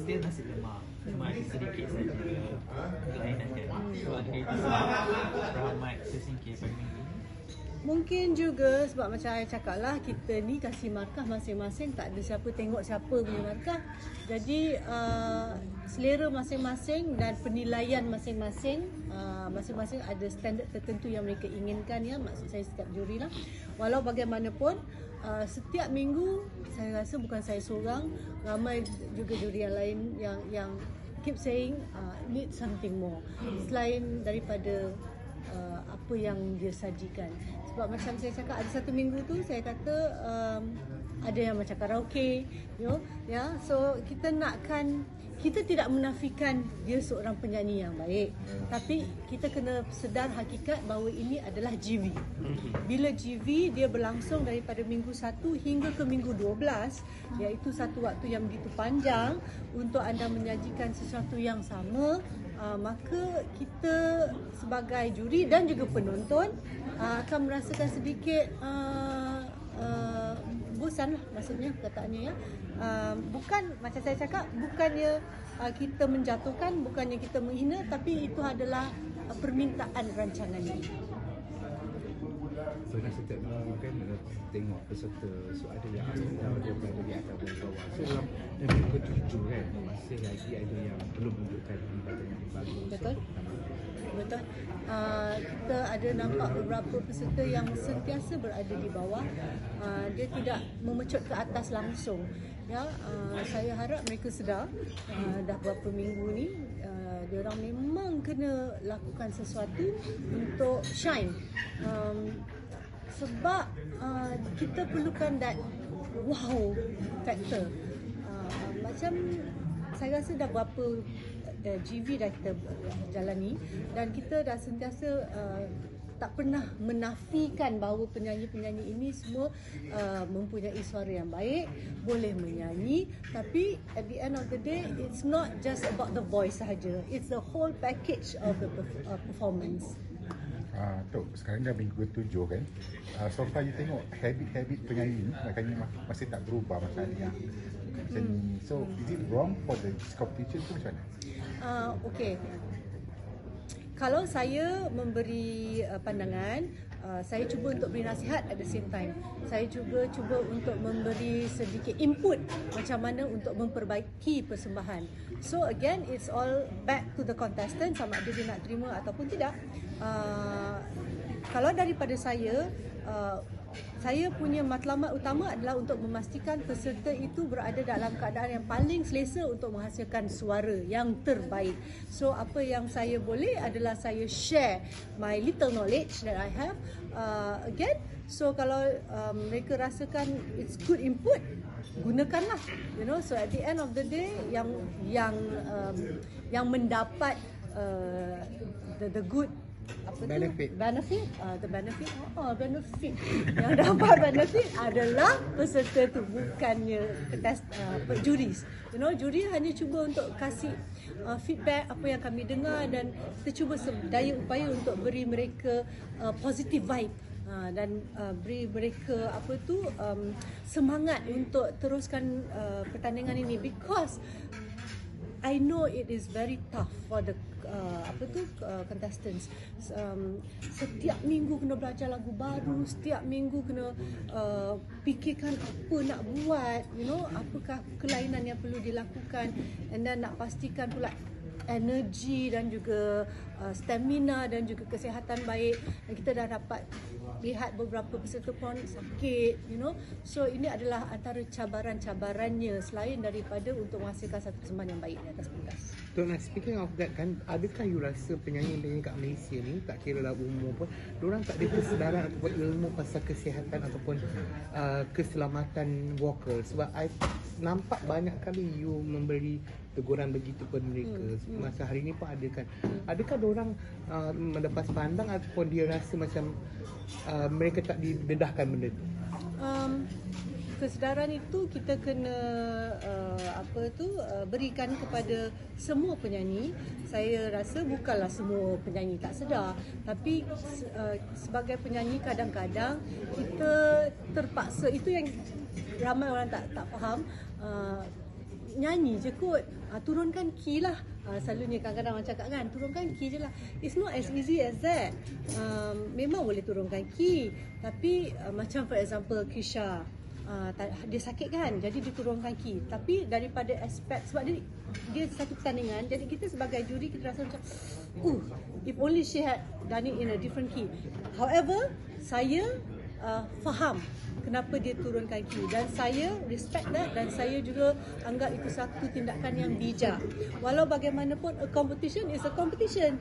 still nasi lemak, cuma ada sedikit saja kelainan dia. So adakah itu ramai tersingkir pada minggu ni? Mungkin juga sebab macam saya cakap lah, kita ni kasih markah masing-masing, tak ada siapa tengok siapa punya markah. Jadi selera masing-masing dan penilaian masing-masing, masing-masing ada standard tertentu yang mereka inginkan ya, maksud saya setiap juri lah. Walau bagaimanapun setiap minggu saya rasa bukan saya seorang, ramai juga juri yang lain yang keep saying need something more selain daripada apa yang dia sajikan. Sebab macam saya cakap, ada satu minggu tu saya kata ada yang macam karaoke, you know, ya. So kita tidak menafikan dia seorang penyanyi yang baik, tapi kita kena sedar hakikat bahawa ini adalah GV. Bila GV dia berlangsung daripada minggu 1 hingga ke minggu 12, iaitu satu waktu yang begitu panjang untuk anda menyajikan sesuatu yang sama, maka kita sebagai juri dan juga penonton akan merasakan sedikit bosan lah, maksudnya perkataannya ya. Bukan macam saya cakap, bukannya kita menjatuhkan, bukannya kita menghina, tapi itu adalah permintaan rancangan ini. So setiap minggu kan tengok peserta, so ada yang ada berada di atas dan bawah. So dalam minggu ke-7 kan masih lagi ada yang belum menunjukkan peribatan yang bagus. Betul. Betul. Kita ada nampak beberapa peserta yang sentiasa berada di bawah. Dia tidak memecut ke atas langsung. Ya, saya harap mereka sedar dah berapa minggu ni diorang memang kena lakukan sesuatu untuk shine. Sebab kita perlukan that wow factor. Macam saya rasa dah berapa GV dah kita jalani dan kita dah sentiasa tak pernah menafikan bahawa penyanyi-penyanyi ini semua mempunyai suara yang baik, boleh menyanyi, tapi at the end of the day it's not just about the voice sahaja, it's the whole package of the performance. Tok, sekarang dah minggu ke-7 kan. So far you tengok habit-habit penyanyi maknanya masih tak berubah macam ni. Macam ni. So is it wrong for the competition tu macam mana? Okay. Kalau saya memberi pandangan, saya cuba untuk beri nasihat at the same time. Saya juga cuba untuk memberi sedikit input macam mana untuk memperbaiki persembahan. So again, it's all back to the contestant, sama ada dia nak terima ataupun tidak. Kalau daripada saya punya matlamat utama adalah untuk memastikan peserta itu berada dalam keadaan yang paling selesa untuk menghasilkan suara yang terbaik. So apa yang saya boleh adalah saya share my little knowledge that I have. Again, so kalau mereka rasakan it's good input, gunakanlah, you know. So at the end of the day, yang mendapat the good benefit yang dapat benefit adalah peserta tu, bukannya juris. You know, juri hanya cuba untuk kasih feedback apa yang kami dengar dan kita cuba sedaya upaya untuk beri mereka positive vibe dan beri mereka semangat untuk teruskan pertandingan ini, because I know it is very tough for the contestants. Setiap minggu kena belajar lagu baru, setiap minggu kena fikirkan apa nak buat, you know, apakah kelainan yang perlu dilakukan, and then nak pastikan pula energi dan juga stamina dan juga kesihatan baik. Dan kita dah dapat lihat beberapa peserta pun sakit, you know. So ini adalah antara cabaran-cabarannya selain daripada untuk menghasilkan satu persembahan yang baik di atas pentas. Nah, speaking of that kan, adakah you rasa penyanyi-penyanyi kat Malaysia ni, tak kira lah umur pun, diorang tak ada kesedaran ataupun ilmu pasal kesihatan ataupun keselamatan vokal? Sebab I nampak banyak kali you memberi teguran begitu kepada mereka. Masa hari ni pun ada kan. Adakah diorang melepas pandang ataupun dia rasa macam mereka tak didedahkan benda tu? Kesedaran itu kita kena berikan kepada semua penyanyi. Saya rasa bukanlah semua penyanyi tak sedar, tapi sebagai penyanyi kadang-kadang kita terpaksa, itu yang ramai orang tak faham. nyanyi je kot, turunkan key lah. Selalunya kadang-kadang orang cakap kan, turunkan key je lah. It's not as easy as that. Memang boleh turunkan key, tapi macam for example Kisha, dia sakit kan, jadi dia turunkan key. Tapi daripada aspek, sebab dia satu pertandingan, jadi kita sebagai juri kita rasa macam if only she had done it in a different key. However, saya faham kenapa dia turunkan key, dan saya respect that, dan saya juga anggap itu satu tindakan yang bijak. Walau bagaimanapun, a competition is a competition.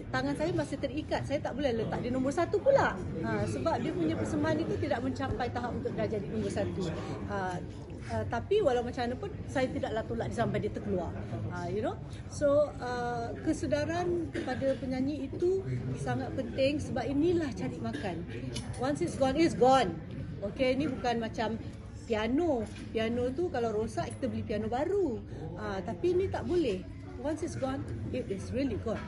Tangan saya masih terikat, saya tak boleh letak di nombor 1 pula, sebab dia punya persembahan itu tidak mencapai tahap untuk darjah di nombor 1. Tapi walau macam mana pun, saya tidaklah tolak dia sampai dia terkeluar. So kesedaran kepada penyanyi itu sangat penting, sebab inilah cari makan. Once it's gone, it's gone. Okay, ni bukan macam piano. Piano tu kalau rosak kita beli piano baru. Tapi ni tak boleh. Once it's gone, it is really gone.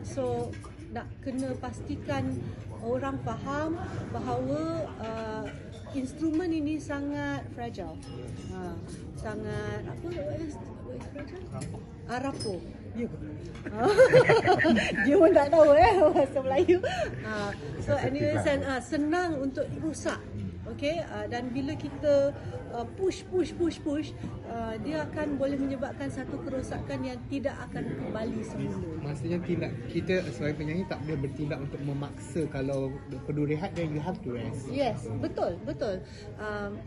So nak kena pastikan orang faham bahawa instrumen ini sangat fragile. Sangat apa is fragile? Rapuh. Ya. Dia pun tak tahu bahasa Melayu. So anyway, senang untuk rosak. Okay, dan bila kita push, dia akan boleh menyebabkan satu kerosakan yang tidak akan kembali semula. Maksudnya kita sebagai penyanyi tak boleh bertindak untuk memaksa. Kalau perlu rehat, then you have to rest. Yes, betul.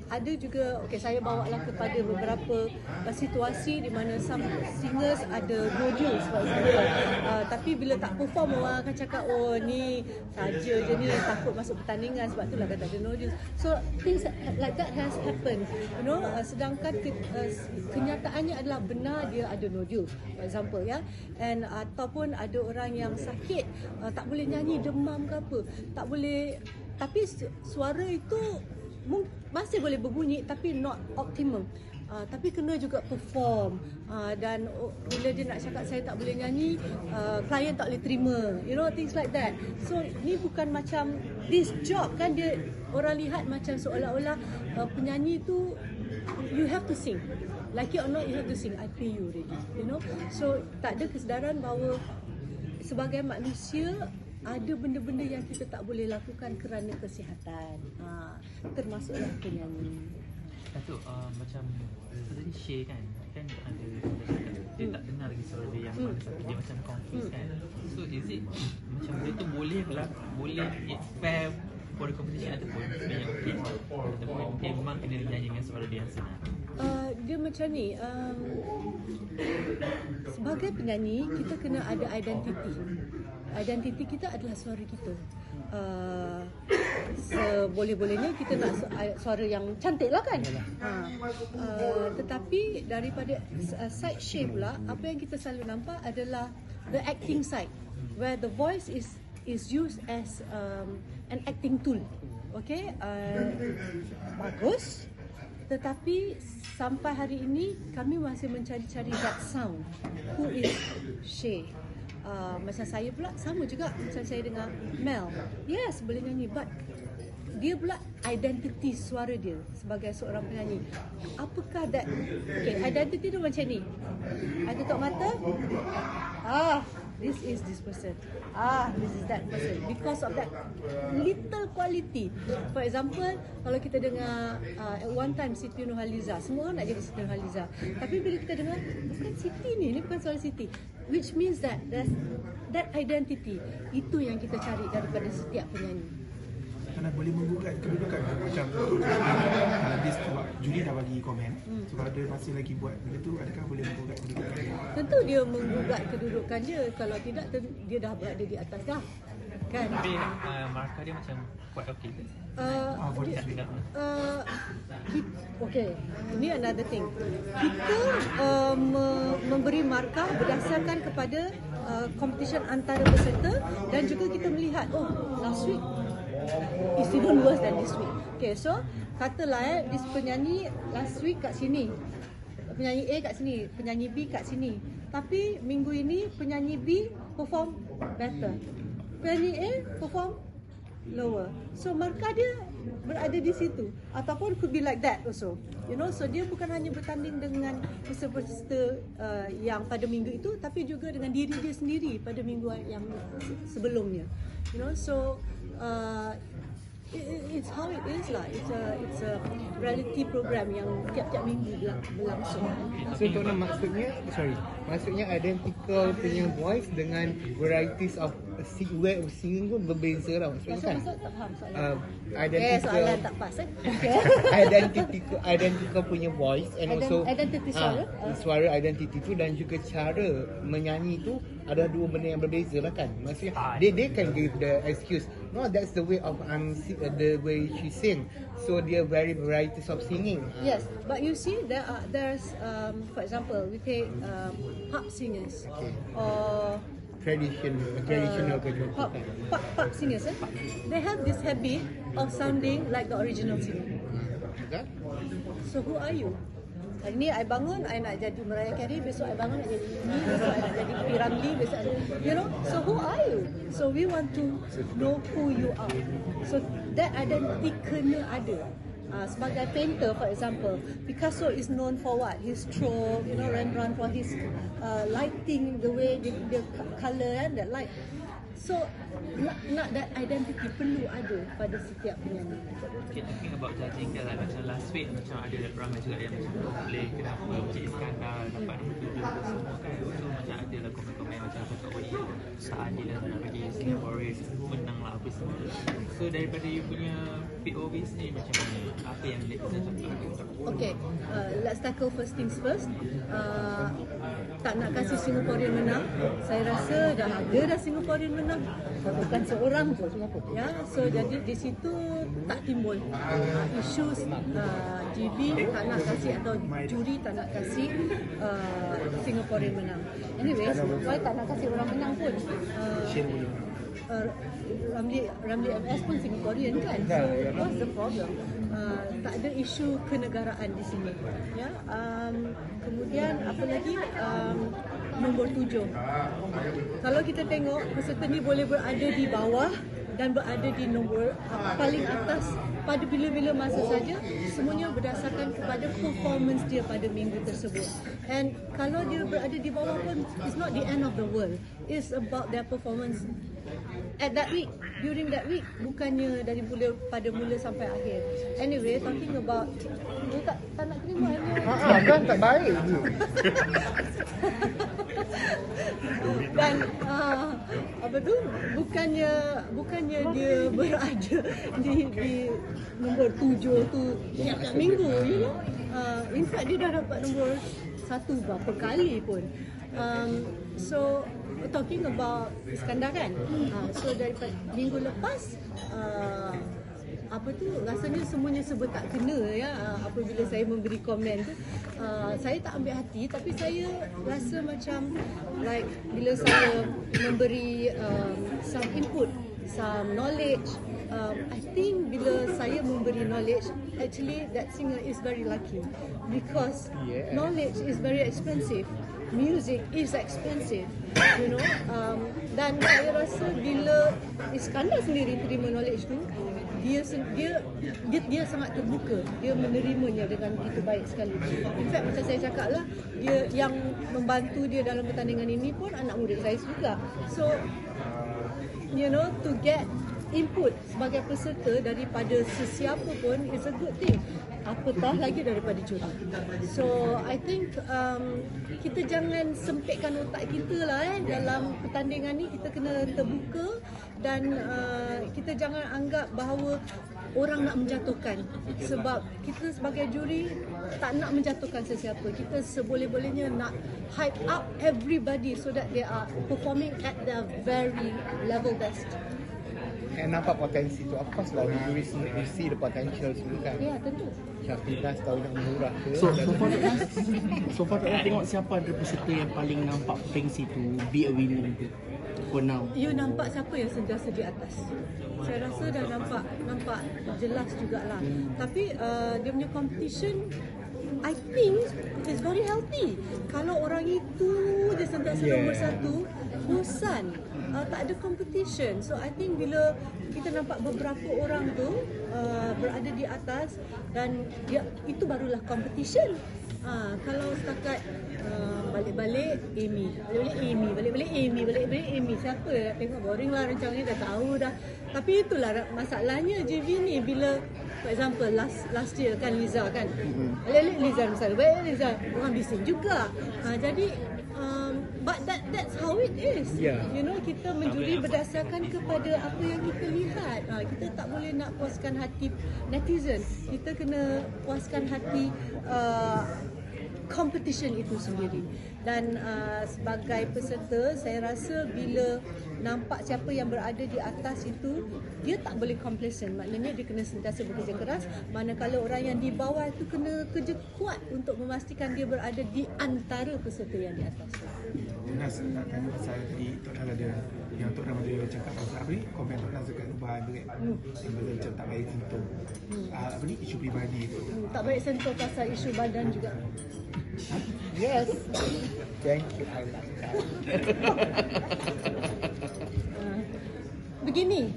Ada juga, saya bawalah kepada beberapa situasi di mana some singers ada nodules, for example. Tapi bila tak perform, orang akan cakap, ni saja je ni, takut masuk pertandingan, sebab itulah kata ada nodules. So things like that has happened, sedangkan kenyataannya adalah benar dia ada nodule, for example, and ataupun ada orang yang sakit, tak boleh nyanyi, demam ke apa, tak boleh, tapi suara itu masih boleh berbunyi tapi not optimum. Tapi kena juga perform, dan bila dia nak cakap saya tak boleh nyanyi, klien tak boleh terima, things like that. So ni bukan macam this job kan, dia orang lihat macam seolah-olah penyanyi tu you have to sing, like it or not you have to sing, I pay you already, So tak ada kesedaran bahawa sebagai manusia ada benda-benda yang kita tak boleh lakukan kerana kesihatan, termasuklah penyanyi. Datuk, macam tadi Shay kan ada dia tak dengar lagi suara dia yang mana, tapi dia macam confused kan. So is it macam dia tu boleh it's fair for the competition ataupun yang okey, ataupun dia memang kena nyanyi dengan suara dia yang senar? Dia macam ni, sebagai penyanyi kita kena ada identiti kita adalah suara kita. Seboleh-bolehnya kita nak suara yang cantik lah kan. Tetapi daripada side shape pula, apa yang kita selalu nampak adalah the acting side, where the voice is used as an acting tool. Okay, bagus. Tetapi sampai hari ini kami masih mencari-cari that sound. Who is Shay? Macam saya pula sama juga, macam saya dengar Mel, yes boleh nyanyi, but dia pula identiti suara dia sebagai seorang penyanyi. Apakah that? Okay, identiti dia macam ni. I tutup mata, this is this person, this is that person, because of that little quality. For example, kalau kita dengar at one time Siti Nurhaliza, semua orang nak jadi Siti Nurhaliza, tapi bila kita dengar bukan Siti ni bukan suara Siti, which means that that identity itu yang kita cari daripada setiap penyanyi. Kerana boleh menggugat kedudukan macam dia sebab juri dah bagi komen, so kalau dia masih lagi buat benda tu, adakah boleh menggugat kedudukan dia? Tentu dia menggugat kedudukan dia, kalau tidak dia dah berada di atas dah kan. Tapi markah dia macam quite okay ke? Okay, ini another thing. Kita memberi markah berdasarkan kepada competition antara peserta, dan juga kita melihat last week is even worse than this week. Okay, so katalah this penyanyi last week kat sini, penyanyi A kat sini, penyanyi B kat sini, tapi minggu ini penyanyi B perform better, penyanyi A perform lower. So markah dia berada di situ, ataupun could be like that also, you know. So dia bukan hanya bertanding dengan peserta-peserta yang pada minggu itu, tapi juga dengan diri dia sendiri pada minggu yang sebelumnya, you know. So it's how it is lah. It's a reality program yang tiap-tiap minggu berlangsung. So Tok Nam, maksudnya identical punya voice dengan varieties of way of singing pun berbeza lah maksudnya kan? Maksud tak faham soalan. Identical, Soalan tak pas identical punya voice and also identity suara. Suara identity tu dan juga cara menyanyi tu ada dua benda yang berbeza lah kan. Maksudnya they can give the excuse, no, that's the way of the way she sing, so dia very varieties of singing. Yes, but you see there's for example we take pop singers, or traditional ke contoh kan. pop singers, they have this habit of sounding like the original singer. Kan? So who are you? Hari ni I bangun, I nak jadi Mariah Carey, besok I bangun nak jadi ini, besok I nak jadi P. Ramlee, besok you know. So who are you? So we want to know who you are. So that identity kena ada. Sebagai painter, for example, Picasso is known for what? His stroke, you know, Rembrandt for his lighting, the way the colour and that light. So nak that identity perlu ada pada setiap penyanyi. Okay, talking about judging kan, like, macam last week macam ada ramai juga yang macam boleh kenapa Encik Iskandar dapat nombor 7 semua kan. So macam ada lah komen-komen macam cakap saat je lah nak bagi Singaporeans menang lah apa semua. So daripada you punya POV ni macam mana? Apa yang netizen cakap? Okay, let's tackle first things first. Tak nak kasih Singaporean menang. Saya rasa dah ada dah Singaporean menang. Bukan seorang pun. Ya, so jadi di situ tak timbul isu GB tak nak kasih atau juri tak nak kasih Singaporean menang. Anyways, why tak nak kasih orang menang pun? Ramlee MS pun Singaporean kan. So what's the problem? Tak ada isu kenegaraan di sini. Ya. Kemudian apa lagi? Nombor 7. Kalau kita tengok peserta ni boleh berada di bawah dan berada di nombor paling atas pada bila-bila masa saja, semuanya berdasarkan kepada performance dia pada minggu tersebut. And kalau dia berada di bawah pun, it's not the end of the world. It's about their performance at that week, during that week, bukannya dari mula sampai akhir. Anyway, talking about dia tak nak terima Kan tak baik je. Dan apa tu, bukannya dia berada di nombor 7 tu tiap-tiap minggu, you know. In fact dia dah dapat nombor 1 berapa kali pun. So talking about Iskandar kan, so daripada minggu lepas apa tu, rasanya semuanya sebut tak kena ya. Apabila saya memberi komen tu, saya tak ambil hati, tapi saya rasa macam like bila saya memberi some input, some knowledge, I think bila saya memberi knowledge, actually that singer is very lucky because knowledge is very expensive. Music is expensive, you know. Dan saya rasa bila Iskandar sendiri terima knowledge tu, dia sangat terbuka, dia menerimanya dengan begitu baik sekali. In fact macam saya cakap lah, dia yang membantu dia dalam pertandingan ini pun anak murid saya juga. So you know, to get input sebagai peserta daripada sesiapa pun is a good thing, apatah lagi daripada juri. So I think kita jangan sempitkan otak kita lah dalam pertandingan ni. Kita kena terbuka dan kita jangan anggap bahawa orang nak menjatuhkan, sebab kita sebagai juri tak nak menjatuhkan sesiapa. Kita seboleh-bolehnya nak hype up everybody so that they are performing at their very level best. And nampak potensi tu. Of course lah, we see the potential semua kan. Ya, tentu. Syafrinas tahu nak murah ke. So far tak tengok siapa ada peserta yang paling nampak potensi tu be a winner tu for now. You nampak siapa yang sentiasa di atas. Saya rasa dah nampak jelas jugalah. Tapi dia punya competition I think it's very healthy. Kalau orang itu dia sentiasa nombor satu, bosan. Tak ada competition. So I think bila kita nampak beberapa orang tu berada di atas dan dia, itu barulah competition. Kalau setakat balik-balik Amy, balik-balik Amy, siapa nak tengok, boring lah, rancangannya dah tahu dah. Tapi itulah masalahnya JV ni, bila for example last year kan Liza kan, balik-balik Liza misalnya, balik Liza orang bising juga. Jadi but that's how it is. You know, kita menjuri berdasarkan kepada apa yang kita lihat. Kita tak boleh nak puaskan hati netizen. Kita kena puaskan hati competition itu sendiri. Dan sebagai peserta, saya rasa bila nampak siapa yang berada di atas itu, dia tak boleh complacent. Maknanya dia kena sentiasa bekerja keras, manakala orang yang di bawah itu kena kerja kuat untuk memastikan dia berada di antara peserta yang di atas. Nas nak tanya pasal tadi Tok Naz ada yang Tok Naz ada cakap pasal apa ni, komen Tok Naz dekat Dubai tu kan, yang macam tak baik sentuh apa ni, isu peribadi tu. Tak baik sentuh pasal isu badan juga. Yes. Thank you. I like that. Begini,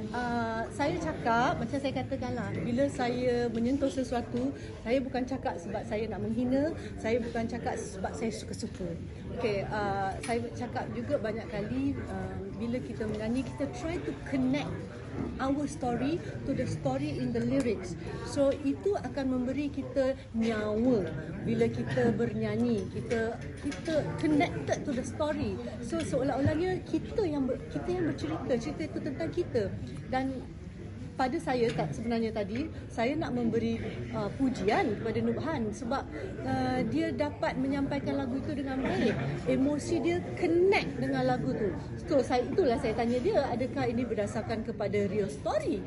saya cakap, macam saya katakanlah, bila saya menyentuh sesuatu, saya bukan cakap sebab saya nak menghina, saya bukan cakap sebab saya suka-suka. Okay, saya cakap juga banyak kali, bila kita menyanyi, kita try to connect our story to the story in the lyrics. So itu akan memberi kita nyawa bila kita bernyanyi, kita connected to the story. So seolah-olahnya kita yang bercerita, cerita itu tentang kita. Dan pada saya sebenarnya tadi, saya nak memberi pujian kepada Nubhan sebab dia dapat menyampaikan lagu itu dengan baik. Emosi dia connect dengan lagu tu. So itulah saya tanya dia, adakah ini berdasarkan kepada real story?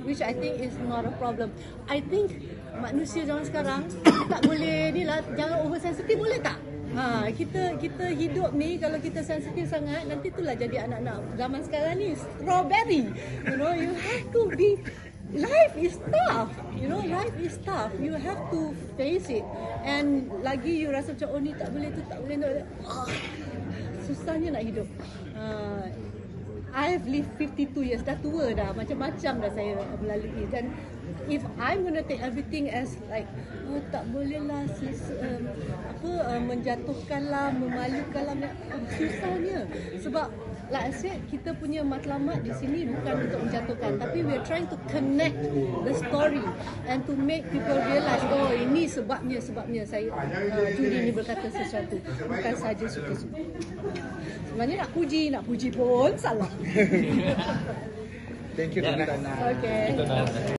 Which I think is not a problem. I think manusia zaman sekarang tak boleh ni lah, jangan oversensitif, boleh tak? Kita hidup ni, kalau kita sensitif sangat, nanti itulah jadi anak-anak zaman sekarang ni strawberry. You know, you have to be, life is tough. You know, life is tough. You have to face it. And lagi you rasa macam, oh ni tak boleh, tu tak boleh, susahnya nak hidup. I've lived 52 years, dah tua dah, macam-macam dah saya melalui. Dan if I'm gonna take everything as like, oh tak boleh lah, menjatuhkan lah, memalukan lah, susahnya. Sebab like I said, kita punya matlamat di sini bukan untuk menjatuhkan, tapi we are trying to connect the story and to make people realize, oh ini sebabnya saya Judy ni berkata sesuatu, bukan saja suka-suka. Sebenarnya nak puji pun salah. Thank you, Tok Naz. Okay.